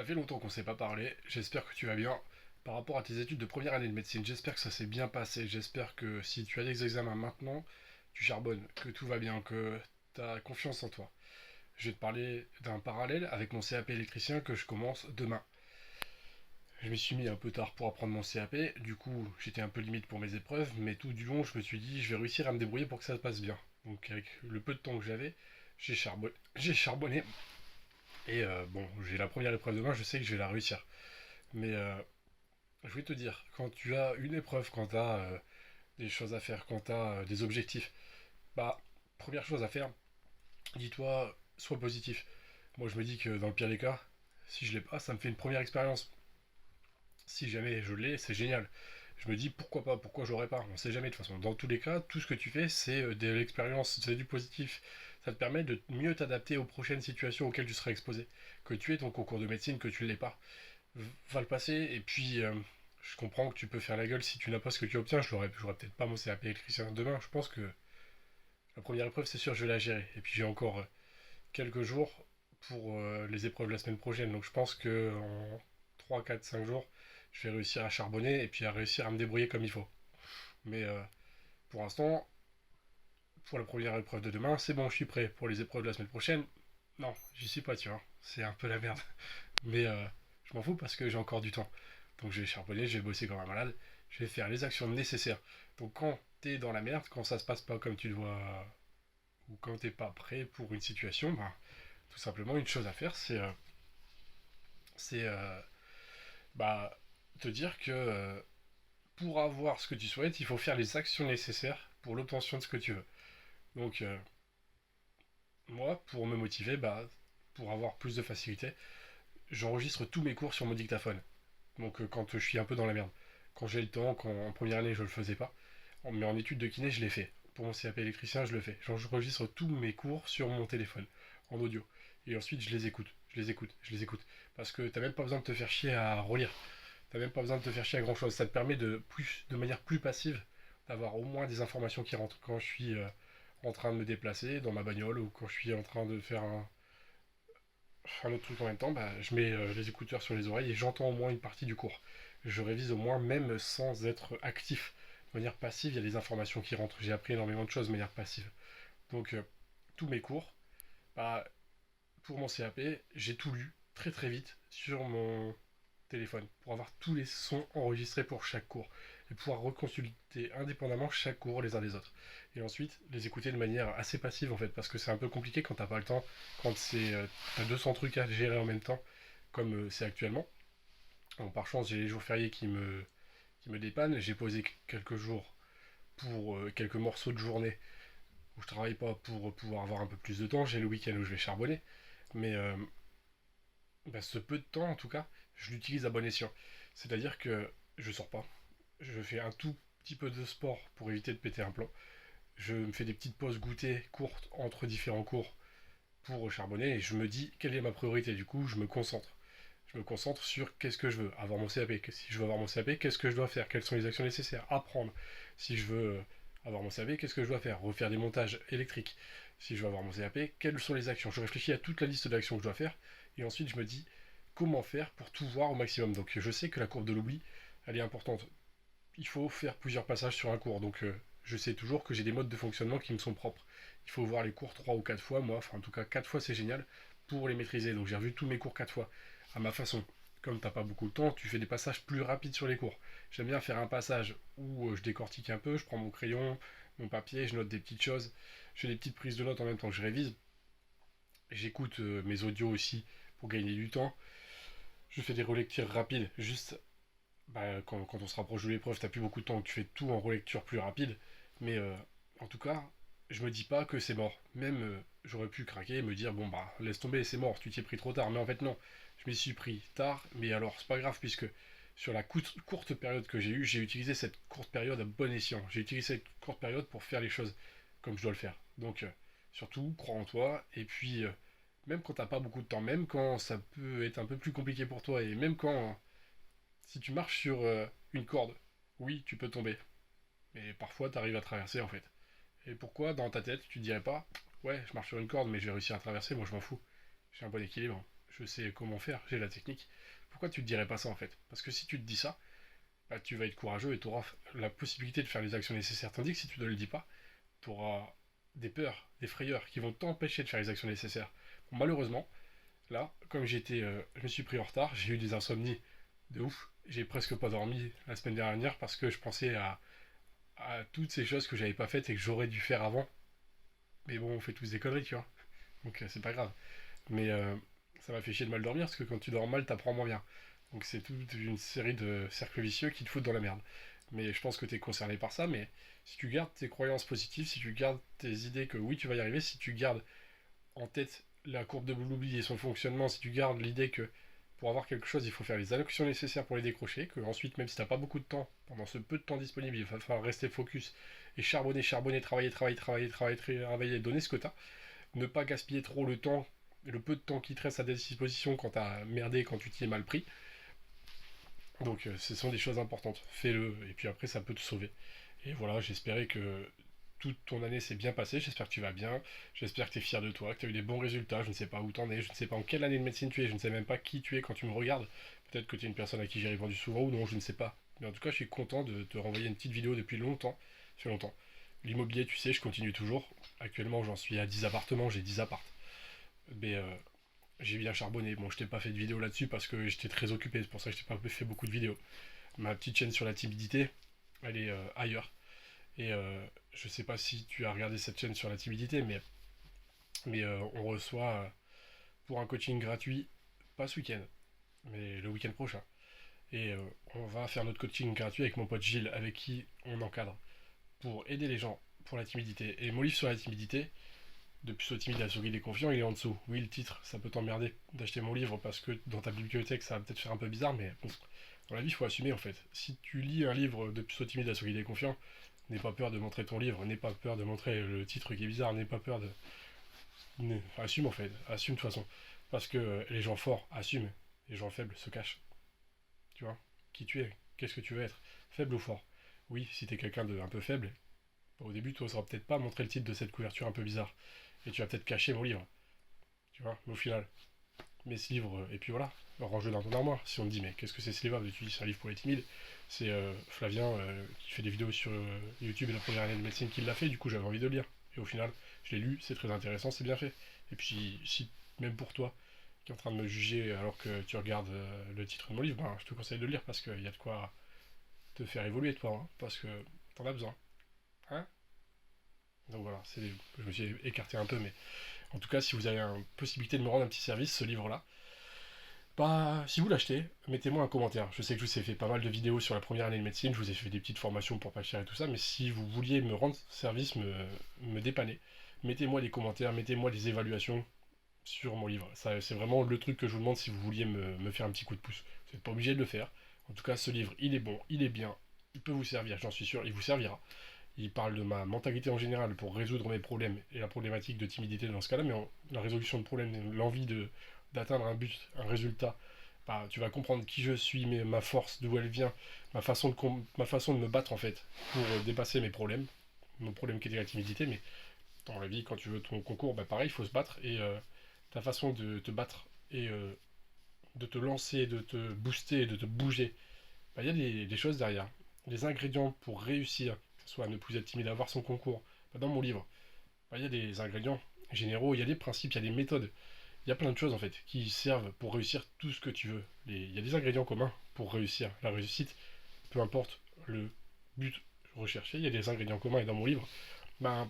Ça fait longtemps qu'on ne s'est pas parlé, j'espère que tu vas bien. Par rapport à tes études de première année de médecine, j'espère que ça s'est bien passé, j'espère que si tu as des examens maintenant, tu charbonnes, que tout va bien, que tu as confiance en toi. Je vais te parler d'un parallèle avec mon CAP électricien que je commence demain. Je m'y suis mis un peu tard pour apprendre mon CAP, du coup j'étais un peu limite pour mes épreuves, mais tout du long je me suis dit je vais réussir à me débrouiller pour que ça se passe bien. Donc avec le peu de temps que j'avais, j'ai charbonné et bon, j'ai la première épreuve demain, je sais que je vais la réussir. Mais je voulais te dire, quand tu as une épreuve, quand tu as des choses à faire, quand tu as des objectifs, bah, première chose à faire, dis-toi, sois positif. Moi, je me dis que dans le pire des cas, si je l'ai pas, ça me fait une première expérience. Si jamais je l'ai, c'est génial. Je me dis pourquoi pas, pourquoi j'aurais pas. On sait jamais de toute façon. Dans tous les cas, tout ce que tu fais, c'est de l'expérience, c'est du positif. Ça te permet de mieux t'adapter aux prochaines situations auxquelles tu seras exposé. Que tu aies ton concours de médecine, que tu ne l'aies pas, va le passer. Et puis, je comprends que tu peux faire la gueule si tu n'as pas ce que tu obtiens. J'aurais peut-être pas mon CAP électricien demain. Je pense que la première épreuve, c'est sûr, je vais la gérer. Et puis, j'ai encore quelques jours pour les épreuves de la semaine prochaine. Donc, je pense que en 3, 4, 5 jours, je vais réussir à charbonner et puis à réussir à me débrouiller comme il faut. Mais pour l'instant, pour la première épreuve de demain, c'est bon, je suis prêt. Pour les épreuves de la semaine prochaine, non, j'y suis pas, tu vois. C'est un peu la merde. Mais je m'en fous parce que j'ai encore du temps. Donc je vais charbonner, je vais bosser comme un malade, je vais faire les actions nécessaires. Donc quand t'es dans la merde, quand ça se passe pas comme tu dois, ou quand t'es pas prêt pour une situation, ben, tout simplement une chose à faire, c'est bah, te dire que pour avoir ce que tu souhaites, il faut faire les actions nécessaires pour l'obtention de ce que tu veux. Donc moi, pour me motiver, bah, pour avoir plus de facilité, j'enregistre tous mes cours sur mon dictaphone. Donc quand je suis un peu dans la merde. Quand j'ai le temps, quand en première année je le faisais pas, mais en études de kiné je l'ai fait. Pour mon CAP électricien je le fais. J'enregistre tous mes cours sur mon téléphone, en audio. Et ensuite je les écoute, je les écoute, je les écoute. Parce que t'as même pas besoin de te faire chier à relire. T'as même pas besoin de te faire chier à grand chose. Ça te permet de manière plus passive, d'avoir au moins des informations qui rentrent. Quand je suis en train de me déplacer dans ma bagnole ou quand je suis en train de faire un autre truc en même temps, bah, je mets les écouteurs sur les oreilles et j'entends au moins une partie du cours. Je révise au moins même sans être actif. De manière passive, il y a des informations qui rentrent. J'ai appris énormément de choses de manière passive. Donc tous mes cours, bah, pour mon CAP, j'ai tout lu très très vite sur mon téléphone pour avoir tous les sons enregistrés pour chaque cours et pouvoir reconsulter indépendamment chaque cours les uns des autres. Et ensuite les écouter de manière assez passive en fait, parce que c'est un peu compliqué quand t'as pas le temps, quand t'as 200 trucs à gérer en même temps, comme c'est actuellement. Bon, par chance, j'ai les jours fériés qui me dépannent. J'ai posé quelques jours pour quelques morceaux de journée où je travaille pas pour pouvoir avoir un peu plus de temps. J'ai le week-end où je vais charbonner. Mais bah, ce peu de temps, en tout cas, je l'utilise à bon escient. C'est-à-dire que je sors pas. Je fais un tout petit peu de sport pour éviter de péter un plomb. Je me fais des petites pauses goûter courtes entre différents cours pour charbonner et je me dis quelle est ma priorité. Du coup, je me concentre. Je me concentre sur qu'est-ce que je veux, avoir mon CAP. Si je veux avoir mon CAP, qu'est-ce que je dois faire, quelles sont les actions nécessaires, apprendre. Si je veux avoir mon CAP, qu'est-ce que je dois faire, refaire des montages électriques. Si je veux avoir mon CAP, quelles sont les actions. Je réfléchis à toute la liste d'actions que je dois faire et ensuite je me dis comment faire pour tout voir au maximum. Donc je sais que la courbe de l'oubli, elle est importante. Il faut faire plusieurs passages sur un cours. Donc je sais toujours que j'ai des modes de fonctionnement qui me sont propres. Il faut voir les cours 3 ou 4 fois, moi, enfin en tout cas 4 fois c'est génial pour les maîtriser. Donc j'ai revu tous mes cours 4 fois à ma façon. Comme t'as pas beaucoup de temps, tu fais des passages plus rapides sur les cours. J'aime bien faire un passage où je décortique un peu, je prends mon crayon, mon papier, je note des petites choses, je fais des petites prises de notes en même temps que je révise. J'écoute mes audios aussi pour gagner du temps. Je fais des relectures rapides, juste bah, quand on se rapproche de l'épreuve, t'as plus beaucoup de temps, donc tu fais tout en relecture plus rapide. Mais en tout cas, je me dis pas que c'est mort. Même j'aurais pu craquer et me dire bon bah laisse tomber, c'est mort, tu t'y es pris trop tard. Mais en fait non, je m'y suis pris tard. Mais alors c'est pas grave puisque sur la courte période que j'ai eue, j'ai utilisé cette courte période à bon escient. J'ai utilisé cette courte période pour faire les choses comme je dois le faire. Donc surtout, crois en toi. Et puis même quand t'as pas beaucoup de temps, même quand ça peut être un peu plus compliqué pour toi, et même quand si tu marches sur une corde, oui, tu peux tomber. Mais parfois, tu arrives à traverser en fait. Et pourquoi dans ta tête, tu te dirais pas, ouais, je marche sur une corde, mais je vais réussir à traverser, moi je m'en fous. J'ai un bon équilibre. je sais comment faire, j'ai la technique. Pourquoi tu te dirais pas ça en fait? Parce que si tu te dis ça, bah, tu vas être courageux et tu auras la possibilité de faire les actions nécessaires. Tandis que si tu ne le dis pas, tu auras des peurs, des frayeurs qui vont t'empêcher de faire les actions nécessaires. Bon, malheureusement, là, comme je me suis pris en retard, j'ai eu des insomnies de ouf. J'ai presque pas dormi la semaine dernière parce que je pensais à toutes ces choses que j'avais pas faites et que j'aurais dû faire avant. Mais bon, on fait tous des conneries, tu vois. Donc c'est pas grave. Mais ça m'a fait chier de mal dormir parce que quand tu dors mal, t'apprends moins bien. Donc c'est toute une série de cercles vicieux qui te foutent dans la merde. Mais je pense que tu es concerné par ça. Mais si tu gardes tes croyances positives, si tu gardes tes idées que oui, tu vas y arriver, si tu gardes en tête la courbe de Bluebeam et son fonctionnement, si tu gardes l'idée que pour avoir quelque chose, il faut faire les actions nécessaires pour les décrocher, que ensuite, même si t'as pas beaucoup de temps, pendant ce peu de temps disponible, il va falloir rester focus et charbonner, charbonner, travailler, donner ce que t'as, ne pas gaspiller trop le temps, le peu de temps qui te reste à ta disposition quand t'as merdé, quand tu t'y es mal pris. Donc ce sont des choses importantes, fais-le, et puis après ça peut te sauver. Et voilà, j'espérais que toute ton année s'est bien passée, j'espère que tu vas bien, j'espère que tu es fier de toi, que tu as eu des bons résultats, je ne sais pas où tu en es, je ne sais pas en quelle année de médecine tu es, je ne sais même pas qui tu es quand tu me regardes, peut-être que tu es une personne à qui j'ai répondu souvent ou non, je ne sais pas. Mais en tout cas, je suis content de te renvoyer une petite vidéo depuis longtemps, sur longtemps. L'immobilier, tu sais, je continue toujours. Actuellement, j'en suis à 10 appartements, j'ai 10 apparts. Mais j'ai bien charbonné. Bon, je t'ai pas fait de vidéo là-dessus parce que j'étais très occupé, c'est pour ça que je t'ai pas fait beaucoup de vidéos. Ma petite chaîne sur la timidité, elle est ailleurs. Et je sais pas si tu as regardé cette chaîne sur la timidité, mais on reçoit pour un coaching gratuit, pas ce week-end, mais le week-end prochain. Et on va faire notre coaching gratuit avec mon pote Gilles, avec qui on encadre, pour aider les gens pour la timidité. Et mon livre sur la timidité, de Puceau timide à sourire et confiant, il est en dessous. Oui, le titre, ça peut t'emmerder d'acheter mon livre parce que dans ta bibliothèque, ça va peut-être faire un peu bizarre, mais bon, dans la vie, il faut assumer en fait. Si tu lis un livre de Puceau timide à sourire et confiant, n'aie pas peur de montrer ton livre, n'aie pas peur de montrer le titre qui est bizarre, n'aie pas peur de. Assume en fait, assume de toute façon. Parce que les gens forts assument, les gens faibles se cachent. Tu vois? Qui tu es? Qu'est-ce que tu veux être? Faible ou fort? Oui, si t'es quelqu'un de un peu faible, au début, tu n'oseras peut-être pas montrer le titre de cette couverture un peu bizarre. Et tu vas peut-être cacher mon livre. Tu vois? Mais au final, mets ce livre, et puis voilà, range-le dans ton armoire. Si on te dit, mais qu'est-ce que c'est ce livre? Tu dis, c'est un livre pour les timides. C'est Flavien qui fait des vidéos sur YouTube et la première année de médecine qui l'a fait, du coup j'avais envie de le lire. Et au final, je l'ai lu, c'est très intéressant, c'est bien fait. Et puis, si même pour toi, qui est en train de me juger alors que tu regardes le titre de mon livre, ben, je te conseille de le lire parce qu'il y a de quoi te faire évoluer, toi, hein, parce que t'en as besoin. Hein? Donc voilà, je me suis écarté un peu, mais en tout cas, si vous avez la possibilité de me rendre un petit service, ce livre-là, bah, si vous l'achetez, mettez-moi un commentaire. Je sais que je vous ai fait pas mal de vidéos sur la première année de médecine, je vous ai fait des petites formations pour pas cher et tout ça, mais si vous vouliez me rendre service, me dépanner, mettez-moi des commentaires, mettez-moi des évaluations sur mon livre. Ça, c'est vraiment le truc que je vous demande si vous vouliez me faire un petit coup de pouce. Vous n'êtes pas obligé de le faire. En tout cas, ce livre, il est bon, il est bien, il peut vous servir, j'en suis sûr, il vous servira. Il parle de ma mentalité en général pour résoudre mes problèmes et la problématique de timidité dans ce cas-là, mais la résolution de problèmes, l'envie d'atteindre un but, un résultat, bah, tu vas comprendre qui je suis, ma force, d'où elle vient, ma façon de me battre en fait pour dépasser mes problèmes, mon problème qui était la timidité, mais dans la vie, quand tu veux ton concours, bah pareil, il faut se battre et ta façon de te battre et de te lancer, de te booster, de te bouger, bah, il y a des choses derrière. Les ingrédients pour réussir, que ce soit ne plus être timide, avoir son concours, bah, dans mon livre, bah, il y a des ingrédients généraux, il y a des principes, il y a des méthodes, il y a plein de choses en fait qui servent pour réussir tout ce que tu veux. Il y a des ingrédients communs pour réussir la réussite, peu importe le but recherché, il y a des ingrédients communs et dans mon livre, bah,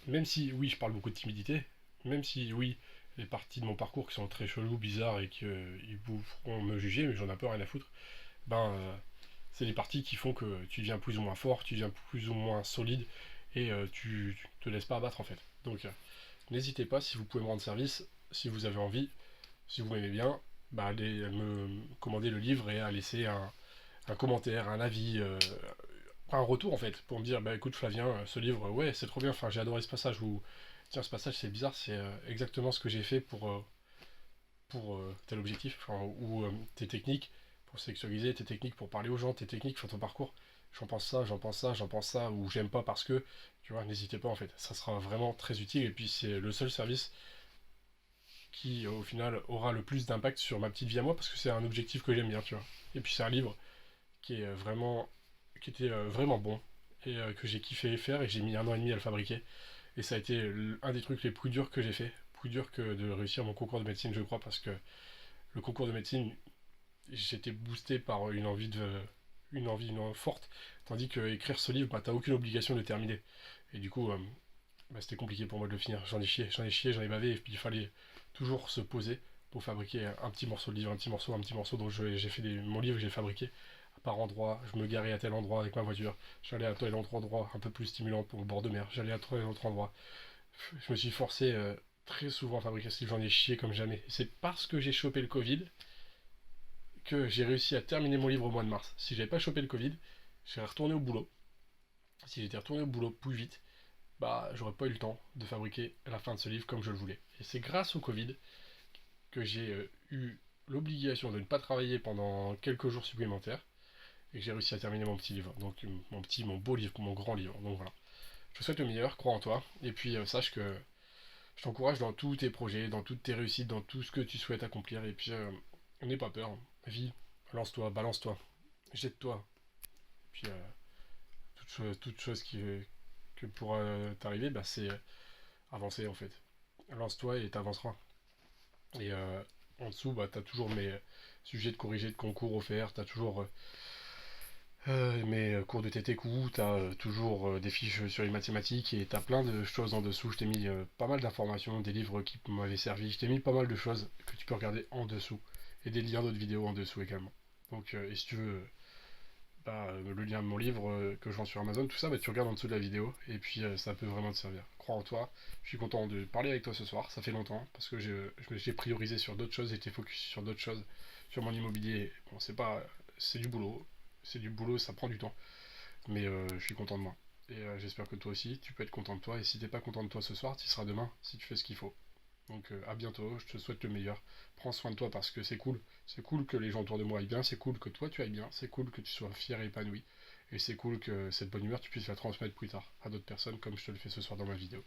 même si oui je parle beaucoup de timidité, même si oui les parties de mon parcours qui sont très cheloues, bizarres et qu'ils vous feront me juger, mais j'en ai un peu rien à foutre, ben c'est les parties qui font que tu deviens plus ou moins fort, tu deviens plus ou moins solide et tu te laisses pas abattre en fait. Donc n'hésitez pas si vous pouvez me rendre service, si vous avez envie, si vous m'aimez bien, bah, allez me commander le livre et à laisser un commentaire, un avis, un retour en fait, pour me dire bah écoute Flavien, ce livre, ouais c'est trop bien, enfin j'ai adoré ce passage, ou tiens ce passage c'est bizarre, c'est exactement ce que j'ai fait pour tel objectif, enfin, ou tes techniques pour sexualiser, tes techniques pour parler aux gens, tes techniques sur ton parcours. J'en pense ça, j'en pense ça, j'en pense ça, ou j'aime pas parce que, tu vois, n'hésitez pas en fait, ça sera vraiment très utile, et puis c'est le seul service qui au final aura le plus d'impact sur ma petite vie à moi, parce que c'est un objectif que j'aime bien, tu vois. Et puis c'est un livre qui était vraiment bon, et que j'ai kiffé faire, et j'ai mis 1 an et demi à le fabriquer. Et ça a été un des trucs les plus durs que j'ai fait, plus dur que de réussir mon concours de médecine, je crois, parce que le concours de médecine, j'étais boosté par une envie forte, tandis que écrire ce livre, bah, t'as aucune obligation de terminer. Et du coup, bah, c'était compliqué pour moi de le finir. J'en ai bavé, et puis il fallait toujours se poser pour fabriquer un petit morceau de livre, un petit morceau. Donc j'ai fait mon livre, j'ai fabriqué par endroit. Je me garais à tel endroit avec ma voiture. J'allais à tel autre endroit un peu plus stimulant pour le bord de mer. J'allais à tel autre endroit. Je me suis forcé très souvent à fabriquer ce livre. J'en ai chié comme jamais. Et c'est parce que j'ai chopé le Covid que j'ai réussi à terminer mon livre au mois de mars. Si j'avais pas chopé le Covid, j'étais retourné au boulot. Si j'étais retourné au boulot plus vite, bah j'aurais pas eu le temps de fabriquer la fin de ce livre comme je le voulais. Et c'est grâce au Covid que j'ai eu l'obligation de ne pas travailler pendant quelques jours supplémentaires et que j'ai réussi à terminer mon petit livre. Donc mon beau livre, mon grand livre. Donc voilà. Je te souhaite le meilleur, crois en toi. Et puis sache que je t'encourage dans tous tes projets, dans toutes tes réussites, dans tout ce que tu souhaites accomplir. Et puis n'aie pas peur. Vis, lance-toi, balance-toi, jette-toi. Puis toute chose que pourra t'arriver, bah, c'est avancer en fait. Lance-toi et t'avanceras. Et en dessous, bah, tu as toujours mes sujets de corrigés de concours offerts, tu as toujours mes cours de TTQ, tu as toujours des fiches sur les mathématiques et tu as plein de choses en dessous. Je t'ai mis pas mal d'informations, des livres qui m'avaient servi, je t'ai mis pas mal de choses que tu peux regarder en dessous et des liens d'autres vidéos en dessous également. Donc, et si tu veux bah, le lien de mon livre que je vends sur Amazon, tout ça, bah, tu regardes en dessous de la vidéo et puis ça peut vraiment te servir. Crois en toi. Je suis content de parler avec toi ce soir. Ça fait longtemps parce que j'ai priorisé sur d'autres choses, j'étais focus sur d'autres choses, sur mon immobilier. Bon, c'est du boulot, ça prend du temps, mais je suis content de moi. Et j'espère que toi aussi, tu peux être content de toi. Et si t'es pas content de toi ce soir, tu seras demain si tu fais ce qu'il faut. Donc à bientôt, je te souhaite le meilleur. Prends soin de toi parce que c'est cool. C'est cool que les gens autour de moi aillent bien, c'est cool que toi tu ailles bien, c'est cool que tu sois fier et épanoui. Et c'est cool que cette bonne humeur tu puisses la transmettre plus tard à d'autres personnes comme je te le fais ce soir dans ma vidéo.